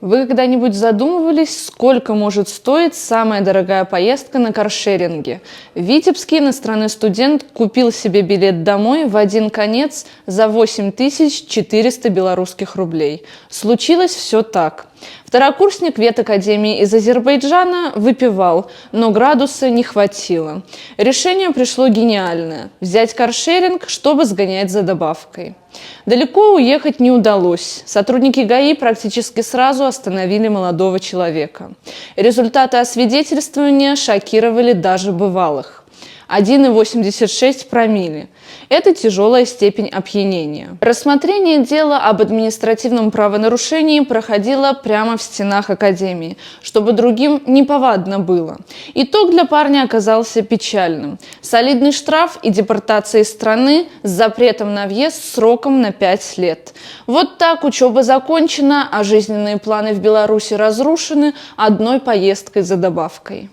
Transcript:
Вы когда-нибудь задумывались, сколько может стоить самая дорогая поездка на каршеринге? В Витебске иностранный студент купил себе билет домой в один конец за 8400 белорусских рублей. Случилось все так. Второкурсник ветакадемии из Азербайджана выпивал, но градуса не хватило. Решение пришло гениальное – взять каршеринг, чтобы сгонять за добавкой. Далеко уехать не удалось. Сотрудники ГАИ практически сразу остановили молодого человека. Результаты освидетельствования шокировали даже бывалых. 1,86 промилле. Это тяжелая степень опьянения. Рассмотрение дела об административном правонарушении проходило прямо в стенах академии, чтобы другим неповадно было. Итог для парня оказался печальным. Солидный штраф и депортация из страны с запретом на въезд сроком на 5 лет. Вот так учеба закончена, а жизненные планы в Беларуси разрушены одной поездкой за добавкой.